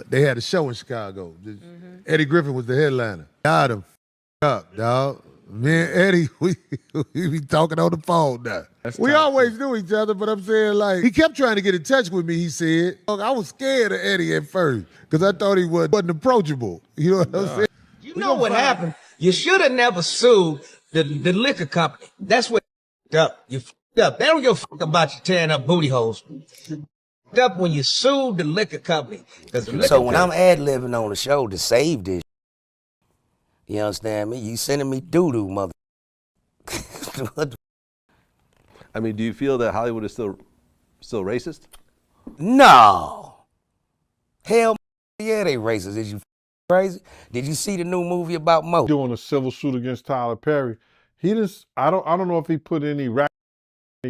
They had a show in Chicago. Eddie Griffin was the headliner. Got him up, dog. Me and Eddie, we be talking on the phone now. We always knew each other, but I'm saying, like, he kept trying to get in touch with me, he said. I was scared of Eddie at first because I thought he wasn't approachable. You know what I'm saying? You know what happened? You should have never sued the liquor company. That's what up. You up. They don't give a fuck about you tearing up booty holes. Up when you sued the liquor company. So when I'm ad-libbing on the show to save this, you understand me? You sending me doo-doo, mother. I mean, do you feel that Hollywood is still racist? No. Hell, yeah, they racist. Is you crazy? Did you see the new movie about Mo? Doing a civil suit against Tyler Perry. He just, I don't know if he put any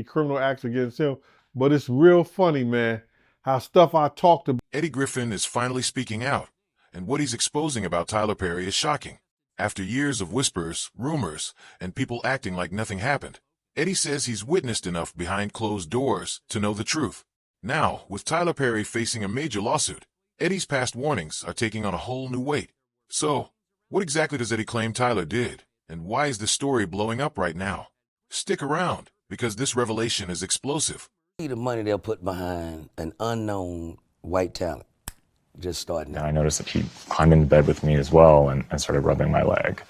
criminal acts against him, but it's real funny, man, how stuff I talked about. Eddie Griffin is finally speaking out, and what he's exposing about Tyler Perry is shocking. After years of whispers, rumors, and people acting like nothing happened, Eddie says he's witnessed enough behind closed doors to know the truth. Now, with Tyler Perry facing a major lawsuit, Eddie's past warnings are taking on a whole new weight. So, what exactly does Eddie claim Tyler did, and why is this story blowing up right now? Stick around, because this revelation is explosive. The money they'll put behind an unknown white talent. Just starting out. I noticed that he climbed into bed with me as well and started rubbing my leg.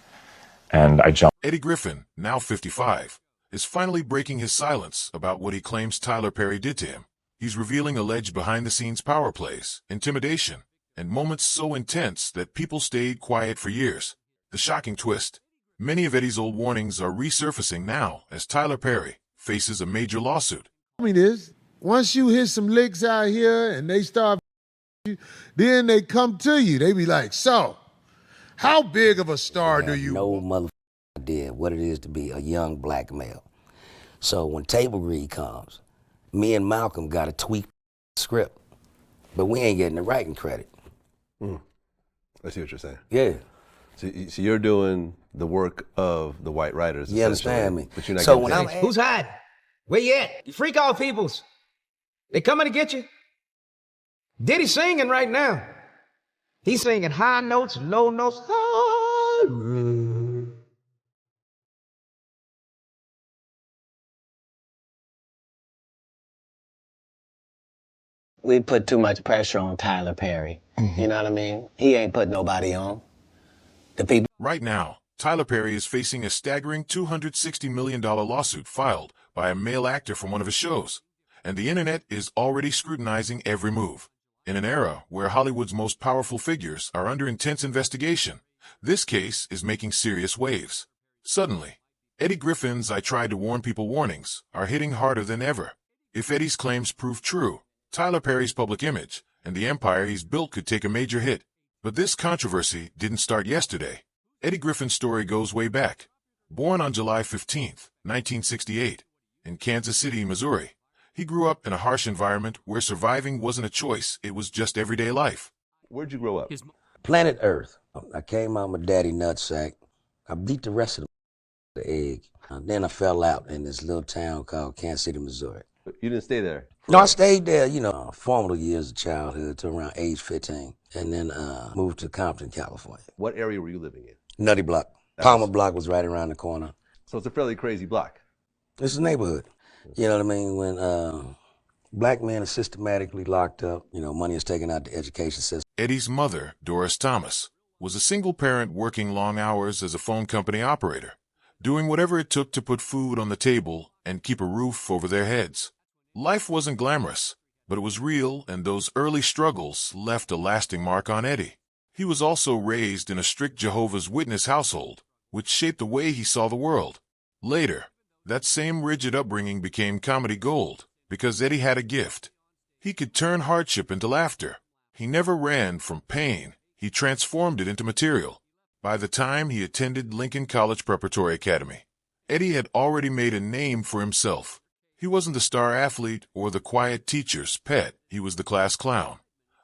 And I jumped. Eddie Griffin, now 55, is finally breaking his silence about what he claims Tyler Perry did to him. He's revealing alleged behind-the-scenes power plays, intimidation, and moments so intense that people stayed quiet for years. The shocking twist: many of Eddie's old warnings are resurfacing now as Tyler Perry faces a major lawsuit. I mean, this, once you hit some licks out here and they start you, then they come to you. They be like, so, how big of a star do you No motherfucker idea what it is to be a young black male. So when table read comes, me and Malcolm got to tweak the script, but we ain't getting the writing credit. I see what you're saying. Yeah. So you're doing the work of the white writers. You understand me? But you're not So getting when paid. Who's hiding? Where you at? You freak all peoples. They coming to get you. Diddy's singing right now. He's singing high notes, low notes. We put too much pressure on Tyler Perry. You know what I mean? He ain't put nobody on. The people. Right now, Tyler Perry is facing a staggering $260 million lawsuit filed by a male actor from one of his shows, and the internet is already scrutinizing every move. In an era where Hollywood's most powerful figures are under intense investigation, this case is making serious waves. Suddenly, Eddie Griffin's "I tried to warn people" warnings are hitting harder than ever. If Eddie's claims prove true, Tyler Perry's public image and the empire he's built could take a major hit. But this controversy didn't start yesterday. Eddie Griffin's story goes way back. Born on July 15, 1968, in Kansas City, Missouri, he grew up in a harsh environment where surviving wasn't a choice, it was just everyday life. Where'd you grow up? Planet Earth. I came out my daddy nutsack. I beat the rest of the egg. Then I fell out in this little town called Kansas City, Missouri. You didn't stay there? No, I stayed there, formative years of childhood to around age 15, and then moved to Compton, California. What area were you living in? Nutty Block. Palmer Block was right around the corner. So it's a fairly crazy block. It's a neighborhood. You know what I mean? When black men are systematically locked up, money is taken out the education system. Eddie's mother, Doris Thomas, was a single parent working long hours as a phone company operator, doing whatever it took to put food on the table and keep a roof over their heads. Life wasn't glamorous, but it was real, and those early struggles left a lasting mark on Eddie. He was also raised in a strict Jehovah's Witness household, which shaped the way he saw the world. Later, that same rigid upbringing became comedy gold, because Eddie had a gift. He could turn hardship into laughter. He never ran from pain. He transformed it into material. By the time he attended Lincoln College Preparatory Academy, Eddie had already made a name for himself. He wasn't the star athlete or the quiet teacher's pet. He was the class clown,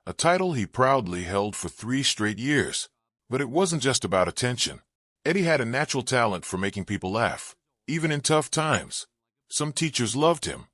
a title he proudly held for 3 straight years. But it wasn't just about attention. Eddie had a natural talent for making people laugh, even in tough times. Some teachers loved him.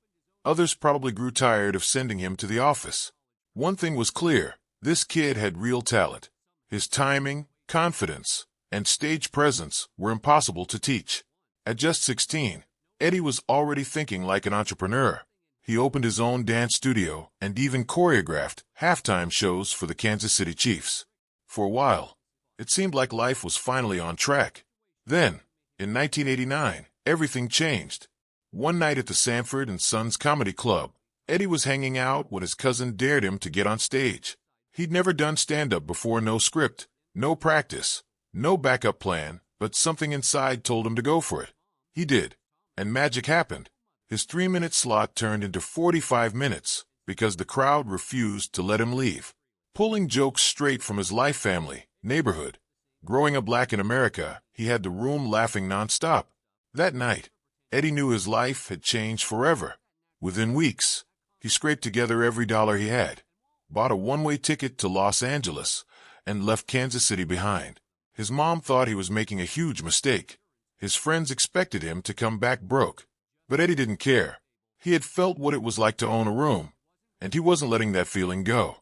Others probably grew tired of sending him to the office. One thing was clear: This kid had real talent. His timing, confidence, and stage presence were impossible to teach. At just 16, Eddie was already thinking like an entrepreneur. He opened his own dance studio and even choreographed halftime shows for the Kansas City Chiefs. For a while, it seemed like life was finally on track. Then, in 1989, everything changed. One night at the Sanford and Sons Comedy Club, Eddie was hanging out when his cousin dared him to get on stage. He'd never done stand-up before, no script, no practice, no backup plan, but something inside told him to go for it. He did, and magic happened. His 3-minute slot turned into 45 minutes because the crowd refused to let him leave. Pulling jokes straight from his life, family, neighborhood. Growing up black in America, he had the room laughing nonstop. That night, Eddie knew his life had changed forever. Within weeks, he scraped together every dollar he had, bought a one-way ticket to Los Angeles, and left Kansas City behind. His mom thought he was making a huge mistake. His friends expected him to come back broke. But Eddie didn't care. He had felt what it was like to own a room, and he wasn't letting that feeling go.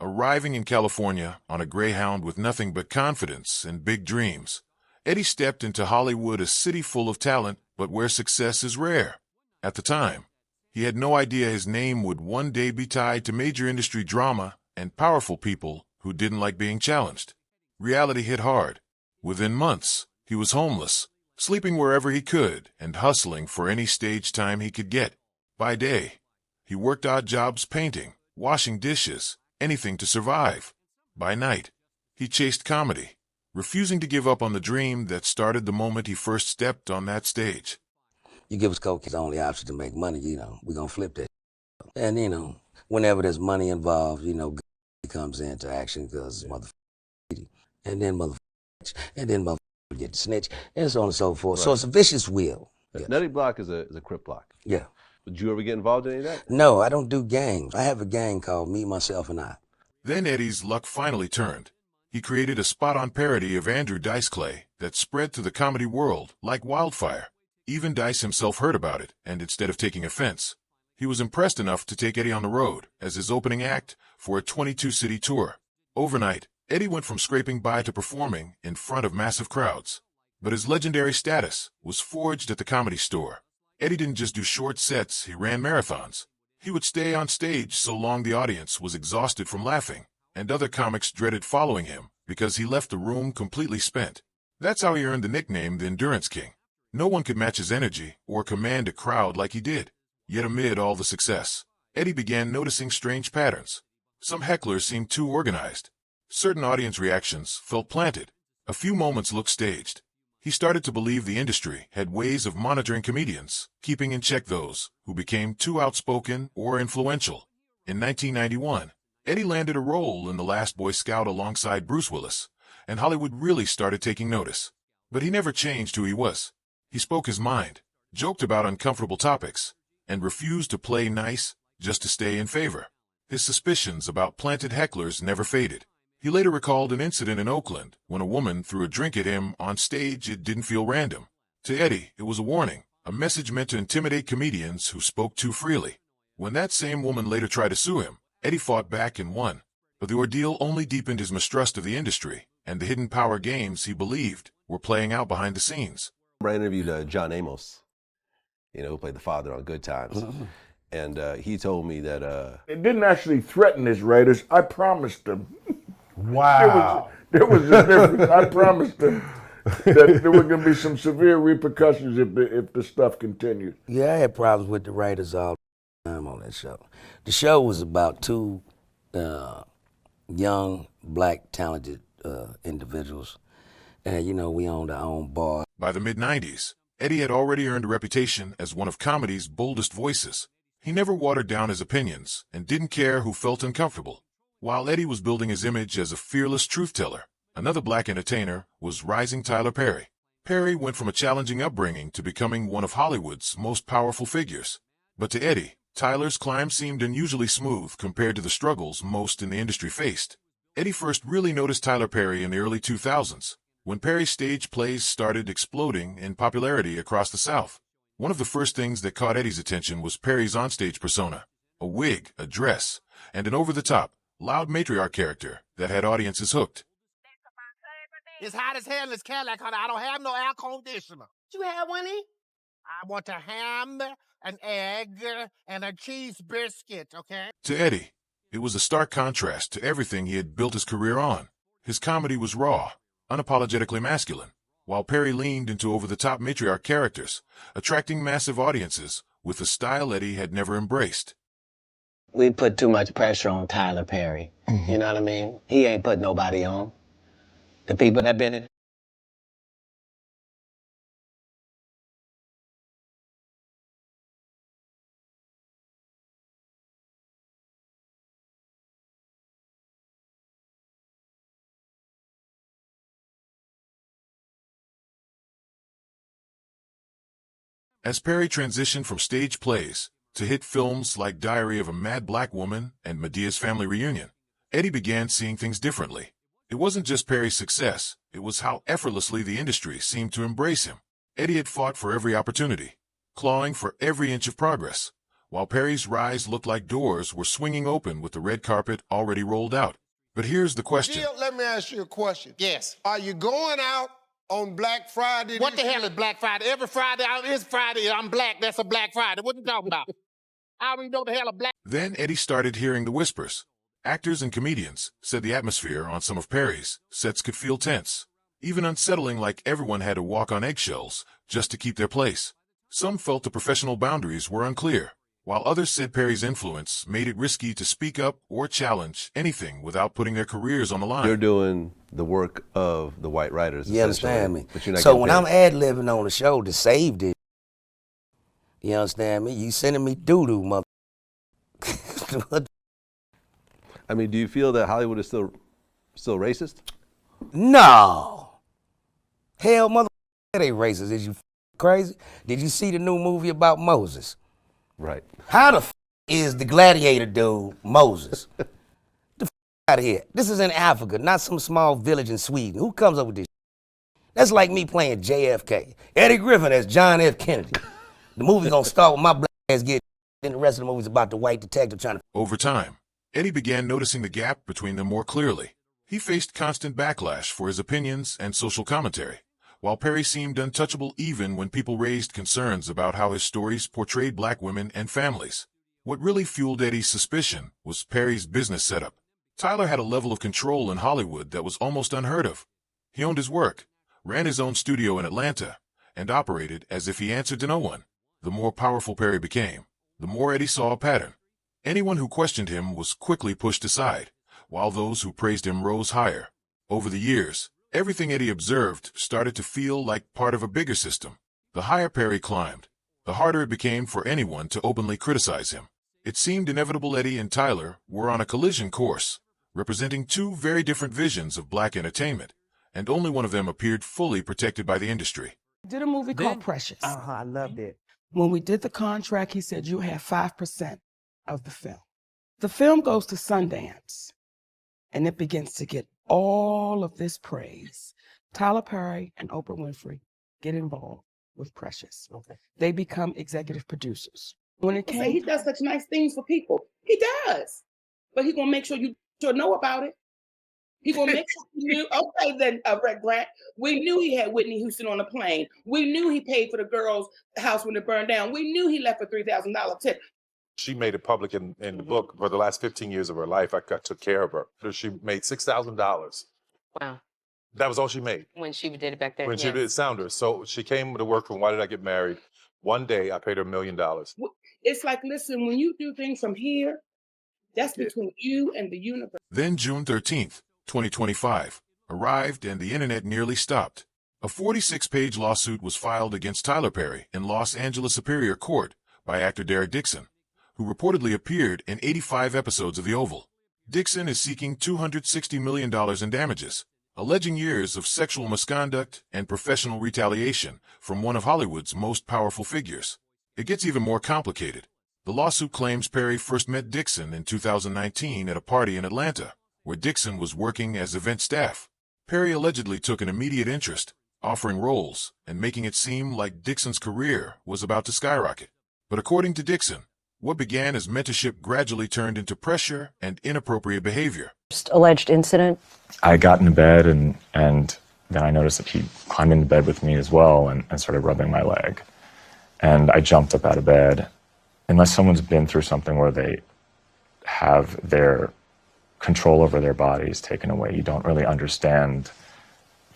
Arriving in California on a Greyhound with nothing but confidence and big dreams, Eddie stepped into Hollywood, a city full of talent, but where success is rare. At the time, he had no idea his name would one day be tied to major industry drama and powerful people who didn't like being challenged. Reality hit hard. Within months, he was homeless, sleeping wherever he could and hustling for any stage time he could get. By day, he worked odd jobs painting, washing dishes, anything to survive. By night, he chased comedy, refusing to give up on the dream that started the moment he first stepped on that stage. You give us coke, it's the only option to make money, we're going to flip that. And, whenever there's money involved, comes into action because motherfucker, and then motherfucker get snitch, and so on and so forth. Right. So it's a vicious wheel. Yes. Nutty Block is a Crip block. Yeah. Did you ever get involved in any of that? No, I don't do gangs. I have a gang called Me, Myself, and I. Then Eddie's luck finally turned. He created a spot-on parody of Andrew Dice Clay that spread through the comedy world like wildfire. Even Dice himself heard about it, and instead of taking offense, he was impressed enough to take Eddie on the road as his opening act for a 22-city tour. Overnight, Eddie went from scraping by to performing in front of massive crowds. But his legendary status was forged at the Comedy Store. Eddie didn't just do short sets, he ran marathons. He would stay on stage so long the audience was exhausted from laughing, and other comics dreaded following him because he left the room completely spent. That's how he earned the nickname the Endurance King. No one could match his energy or command a crowd like he did. Yet amid all the success, Eddie began noticing strange patterns. Some hecklers seemed too organized. Certain audience reactions felt planted. A few moments looked staged. He started to believe the industry had ways of monitoring comedians, keeping in check those who became too outspoken or influential. In 1991, Eddie landed a role in The Last Boy Scout alongside Bruce Willis, and Hollywood really started taking notice. But he never changed who he was. He spoke his mind, joked about uncomfortable topics, and refused to play nice just to stay in favor. His suspicions about planted hecklers never faded. He later recalled an incident in Oakland when a woman threw a drink at him on stage. It didn't feel random. To Eddie, it was a warning, a message meant to intimidate comedians who spoke too freely. When that same woman later tried to sue him, Eddie fought back and won. But the ordeal only deepened his mistrust of the industry and the hidden power games he believed were playing out behind the scenes. I interviewed John Amos, who played the father on Good Times. Mm-hmm. And he told me that... It didn't actually threaten his writers. I promised them. Wow. There was a difference. I promised them that there were going to be some severe repercussions if the stuff continued. Yeah, I had problems with the writers all the time on that show. The show was about two young, black, talented individuals. And, we owned our own bar. By the mid-90s, Eddie had already earned a reputation as one of comedy's boldest voices. He never watered down his opinions and didn't care who felt uncomfortable. While Eddie was building his image as a fearless truth-teller, another black entertainer was rising Tyler Perry. Perry went from a challenging upbringing to becoming one of Hollywood's most powerful figures. But to Eddie, Tyler's climb seemed unusually smooth compared to the struggles most in the industry faced. Eddie first really noticed Tyler Perry in the early 2000s, when Perry's stage plays started exploding in popularity across the South. One of the first things that caught Eddie's attention was Perry's onstage persona, a wig, a dress, and an over-the-top, loud matriarch character that had audiences hooked. It's hot as hell in this Cadillac, honey. I don't have no air conditioner. You have one in? I want a ham, an egg, and a cheese biscuit, okay? To Eddie, it was a stark contrast to everything he had built his career on. His comedy was raw, unapologetically masculine, while Perry leaned into over-the-top matriarch characters, attracting massive audiences with a style Eddie had never embraced. We put too much pressure on Tyler Perry. You know what I mean? He ain't put nobody on. The people that been in. As Perry transitioned from stage plays to hit films like Diary of a Mad Black Woman and Medea's Family Reunion, Eddie began seeing things differently. It wasn't just Perry's success, it was how effortlessly the industry seemed to embrace him. Eddie had fought for every opportunity, clawing for every inch of progress, while Perry's rise looked like doors were swinging open with the red carpet already rolled out. But here's the question. Jill, let me ask you a question. Yes. Are you going out on Black Friday? What the hell is Black Friday? Every Friday is Friday. I'm black. That's a Black Friday. What you talking about? I don't even know the hell of black. Then Eddie started hearing the whispers. Actors and comedians said the atmosphere on some of Perry's sets could feel tense, even unsettling, like everyone had to walk on eggshells just to keep their place. Some felt the professional boundaries were unclear, while others said Perry's influence made it risky to speak up or challenge anything without putting their careers on the line. You're doing the work of the white writers. You understand me? But you're not so getting when paid. I'm ad-libbing on the show to save this, you understand me? You sending me doo-doo, mother. I mean, do you feel that Hollywood is still racist? No. Hell, mother, that ain't racist. Is you crazy? Did you see the new movie about Moses? Right. How the is the gladiator dude Moses? The out of here. This is in Africa, not some small village in Sweden. Who comes up with this? That's like me playing JFK. Eddie Griffin as John F. Kennedy. The movie gonna start with my black ass getting, then the rest of the movie's about the white detective trying to. Over time, Eddie began noticing the gap between them more clearly. He faced constant backlash for his opinions and social commentary, while Perry seemed untouchable even when people raised concerns about how his stories portrayed black women and families. What really fueled Eddie's suspicion was Perry's business setup. Tyler had a level of control in Hollywood that was almost unheard of. He owned his work, ran his own studio in Atlanta, and operated as if he answered to no one. The more powerful Perry became, the more Eddie saw a pattern. Anyone who questioned him was quickly pushed aside, while those who praised him rose higher. Over the years, everything Eddie observed started to feel like part of a bigger system. The higher Perry climbed, the harder it became for anyone to openly criticize him. It seemed inevitable Eddie and Tyler were on a collision course, representing two very different visions of black entertainment, and only one of them appeared fully protected by the industry. Did a movie called Precious. I loved it. When we did the contract, he said you have 5% of the film. The film goes to Sundance, and it begins to get all of this praise. Tyler Perry and Oprah Winfrey get involved with Precious. Okay. They become executive producers. When it came, he does such nice things for people. He does, but he's gonna make sure you know about it. He's gonna make sure you knew. Okay, then, Grant. We knew he had Whitney Houston on a plane. We knew he paid for the girl's house when it burned down. We knew he left a $3,000 tip. She made it public in the book for the last 15 years of her life. I took care of her. She made $6,000. Wow. That was all she made. When she did it back then. When she did Sounders. So she came to work from Why Did I Get Married? One day I paid her $1 million. It's like, listen, when you do things from here, that's between you and the universe. Then June 13th, 2025, arrived and the internet nearly stopped. A 46-page lawsuit was filed against Tyler Perry in Los Angeles Superior Court by actor Derek Dixon, who reportedly appeared in 85 episodes of The Oval. Dixon is seeking $260 million in damages, alleging years of sexual misconduct and professional retaliation from one of Hollywood's most powerful figures. It gets even more complicated. The lawsuit claims Perry first met Dixon in 2019 at a party in Atlanta, where Dixon was working as event staff. Perry allegedly took an immediate interest, offering roles and making it seem like Dixon's career was about to skyrocket. But according to Dixon, What began as mentorship gradually turned into pressure and inappropriate behavior. Alleged incident? I got into bed and then I noticed that he climbed into bed with me as well and started rubbing my leg. And I jumped up out of bed. Unless someone's been through something where they have their control over their bodies taken away, you don't really understand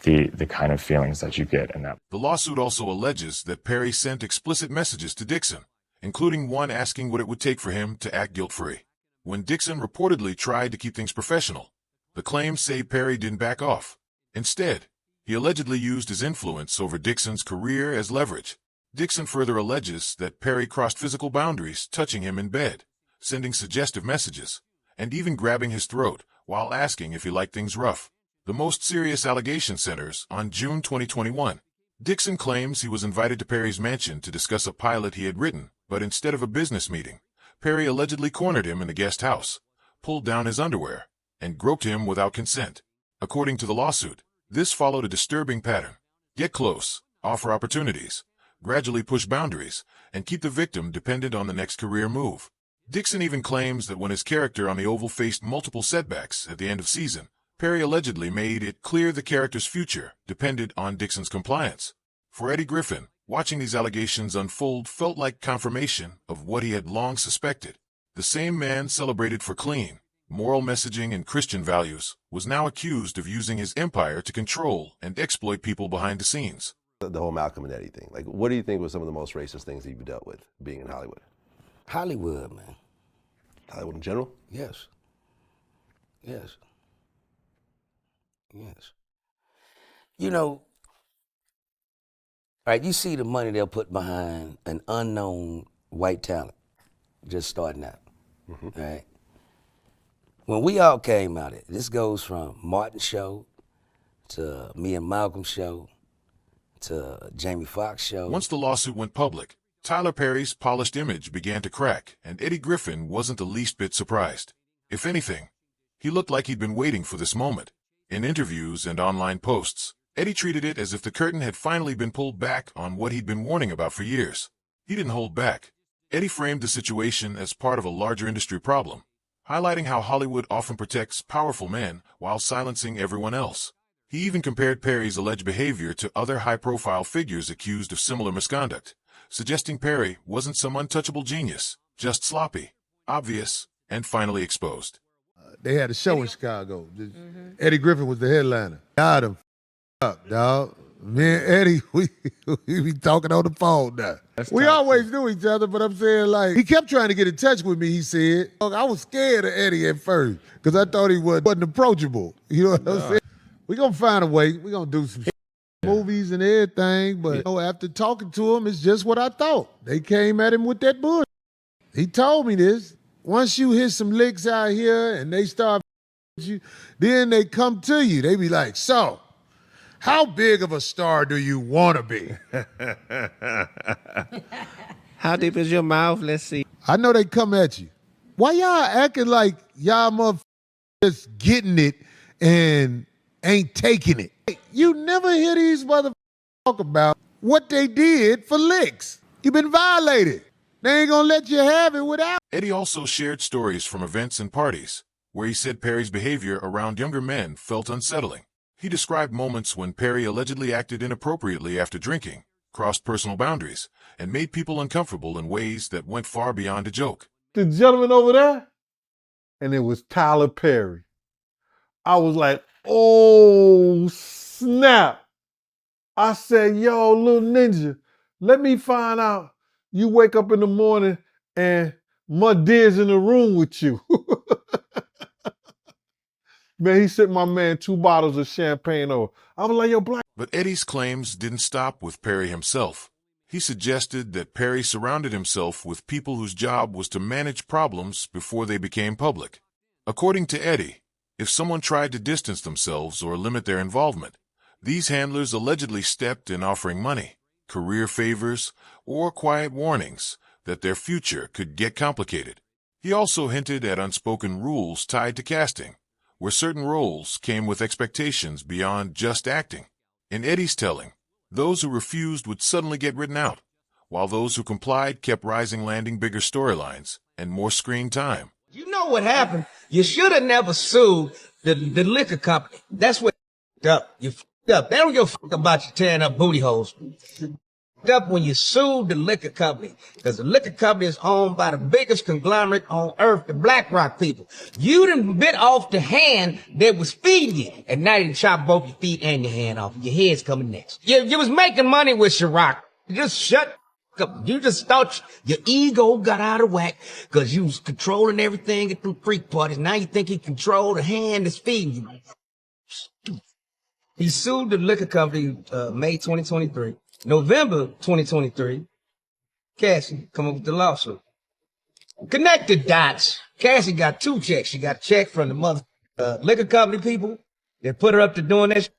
the kind of feelings that you get in that. The lawsuit also alleges that Perry sent explicit messages to Dixon, including one asking what it would take for him to act guilt-free. When Dixon reportedly tried to keep things professional, the claims say Perry didn't back off. Instead, he allegedly used his influence over Dixon's career as leverage. Dixon further alleges that Perry crossed physical boundaries, touching him in bed, sending suggestive messages, and even grabbing his throat while asking if he liked things rough. The most serious allegation centers on June 2021. Dixon claims he was invited to Perry's mansion to discuss a pilot he had written, but instead of a business meeting, Perry allegedly cornered him in the guest house, pulled down his underwear, and groped him without consent. According to the lawsuit, this followed a disturbing pattern. Get close, offer opportunities, gradually push boundaries, and keep the victim dependent on the next career move. Dixon even claims that when his character on The Oval faced multiple setbacks at the end of season, Perry allegedly made it clear the character's future depended on Dixon's compliance. For Eddie Griffin, watching these allegations unfold felt like confirmation of what he had long suspected. The same man celebrated for clean, moral messaging and Christian values was now accused of using his empire to control and exploit people behind the scenes. The whole Malcolm and Eddie thing. Like, what do you think was some of the most racist things that you've dealt with being in Hollywood? Hollywood, man. Hollywood in general? Yes. Yes. Yes. You know, all right, you see the money they'll put behind an unknown white talent just starting out, right? When we all came out, this goes from Martin's show to me and Malcolm's show to Jamie Foxx's show. Once the lawsuit went public, Tyler Perry's polished image began to crack, and Eddie Griffin wasn't the least bit surprised. If anything, he looked like he'd been waiting for this moment. In interviews and online posts, Eddie treated it as if the curtain had finally been pulled back on what he'd been warning about for years. He didn't hold back. Eddie framed the situation as part of a larger industry problem, highlighting how Hollywood often protects powerful men while silencing everyone else. He even compared Perry's alleged behavior to other high-profile figures accused of similar misconduct, suggesting Perry wasn't some untouchable genius, just sloppy, obvious, and finally exposed. They had a show in Chicago. Eddie Griffin was the headliner. Got him up, dog. Me and Eddie, we be talking on the phone now. We always knew each other, but I'm saying, like, he kept trying to get in touch with me, he said. I was scared of Eddie at first because I thought he wasn't approachable. You know what I'm saying? We gonna find a way. We gonna do some movies and everything, but you know, after talking to him, it's just what I thought. They came at him with that bullshit. He told me this. Once you hit some licks out here and they start you, then they come to you. They be like, so, how big of a star do you want to be? How deep is your mouth? Let's see. I know they come at you. Why y'all acting like y'all motherfuckers just getting it and ain't taking it? You never hear these motherfuckers talk about what they did for licks. You been violated. They ain't gonna let you have it without. Eddie also shared stories from events and parties, where he said Perry's behavior around younger men felt unsettling. He described moments when Perry allegedly acted inappropriately after drinking, crossed personal boundaries, and made people uncomfortable in ways that went far beyond a joke. The gentleman over there, and it was Tyler Perry. I was like, oh, snap. I said, yo, little ninja, let me find out you wake up in the morning and Muddeer's in the room with you. Man, he sent my man 2 bottles of champagne over. I was like, yo, Black. But Eddie's claims didn't stop with Perry himself. He suggested that Perry surrounded himself with people whose job was to manage problems before they became public. According to Eddie, if someone tried to distance themselves or limit their involvement, these handlers allegedly stepped in offering money, career favors, or quiet warnings that their future could get complicated. He also hinted at unspoken rules tied to casting, where certain roles came with expectations beyond just acting. In Eddie's telling, those who refused would suddenly get written out, while those who complied kept rising, landing bigger storylines and more screen time. You know what happened? You should have never sued the liquor company. That's what up. You up. They don't give a fuck about you tearing up booty holes. Up when you sued the liquor company, because the liquor company is owned by the biggest conglomerate on earth, the BlackRock people. You done bit off the hand that was feeding you, and now you done chop both your feet and your hand off. Your head's coming next. You was making money with Ciroc. Just shut up. You just thought your ego got out of whack because you was controlling everything at them freak parties. Now you think you control the hand that's feeding you. He sued the liquor company May 2023. November 2023, Cassie come up with the lawsuit. Connect the dots. Cassie got 2 checks. She got a check from the mother liquor company people that put her up to doing this,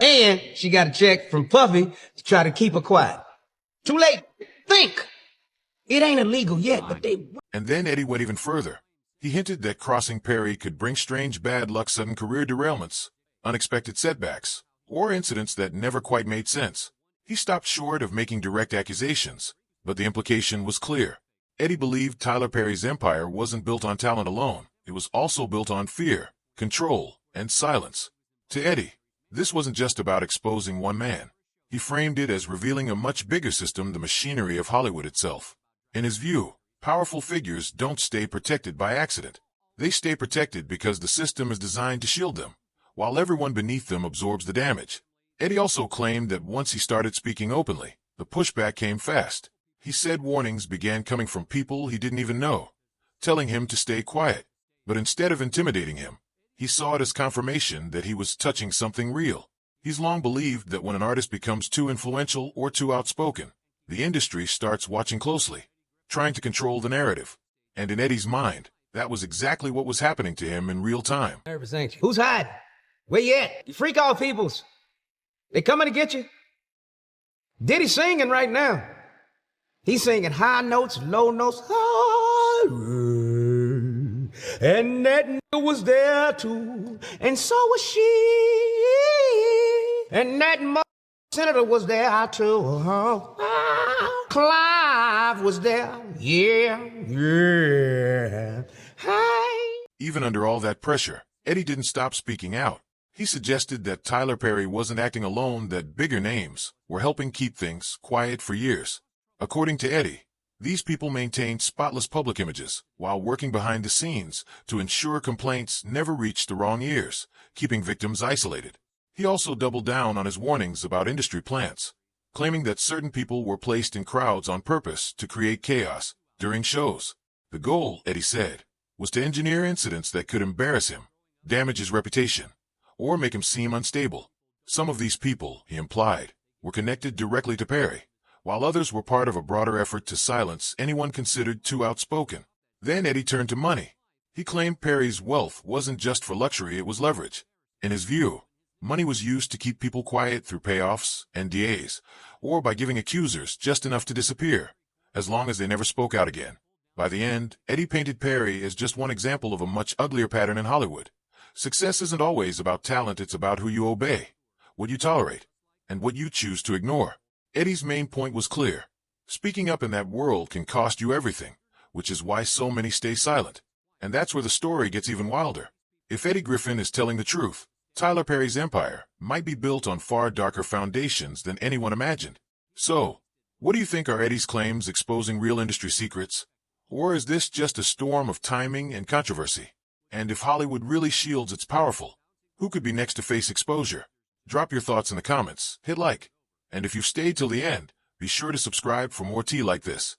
and she got a check from Puffy to try to keep her quiet. Too late. Think. It ain't illegal yet, but they... And then Eddie went even further. He hinted that crossing Perry could bring strange bad luck, sudden career derailments, unexpected setbacks, or incidents that never quite made sense. He stopped short of making direct accusations, but the implication was clear. Eddie believed Tyler Perry's empire wasn't built on talent alone. It was also built on fear, control, and silence. To Eddie, this wasn't just about exposing one man. He framed it as revealing a much bigger system, the machinery of Hollywood itself. In his view, powerful figures don't stay protected by accident. They stay protected because the system is designed to shield them, while everyone beneath them absorbs the damage. Eddie also claimed that once he started speaking openly, the pushback came fast. He said warnings began coming from people he didn't even know, telling him to stay quiet. But instead of intimidating him, he saw it as confirmation that he was touching something real. He's long believed that when an artist becomes too influential or too outspoken, the industry starts watching closely, trying to control the narrative. And in Eddie's mind, that was exactly what was happening to him in real time. Nervous, ain't you? Who's hiding? Where you at? You freak out peoples. They coming to get you? Diddy singing right now. He's singing high notes, low notes. And that nigga was there too. And so was she. And that senator was there too. Clive was there. Yeah. Hi. Even under all that pressure, Eddie didn't stop speaking out. He suggested that Tyler Perry wasn't acting alone, that bigger names were helping keep things quiet for years. According to Eddie, these people maintained spotless public images while working behind the scenes to ensure complaints never reached the wrong ears, keeping victims isolated. He also doubled down on his warnings about industry plants, claiming that certain people were placed in crowds on purpose to create chaos during shows. The goal, Eddie said, was to engineer incidents that could embarrass him, damage his reputation, or make him seem unstable. Some of these people, he implied, were connected directly to Perry, while others were part of a broader effort to silence anyone considered too outspoken. Then Eddie turned to money. He claimed Perry's wealth wasn't just for luxury, it was leverage. In his view, money was used to keep people quiet through payoffs, NDAs, or by giving accusers just enough to disappear, as long as they never spoke out again. By the end, Eddie painted Perry as just one example of a much uglier pattern in Hollywood. Success isn't always about talent, it's about who you obey, what you tolerate, and what you choose to ignore. Eddie's main point was clear. Speaking up in that world can cost you everything, which is why so many stay silent. And that's where the story gets even wilder. If Eddie Griffin is telling the truth, Tyler Perry's empire might be built on far darker foundations than anyone imagined. So, what do you think? Are Eddie's claims exposing real industry secrets? Or is this just a storm of timing and controversy? And if Hollywood really shields its powerful, who could be next to face exposure? Drop your thoughts in the comments, hit like, and if you've stayed till the end, be sure to subscribe for more tea like this.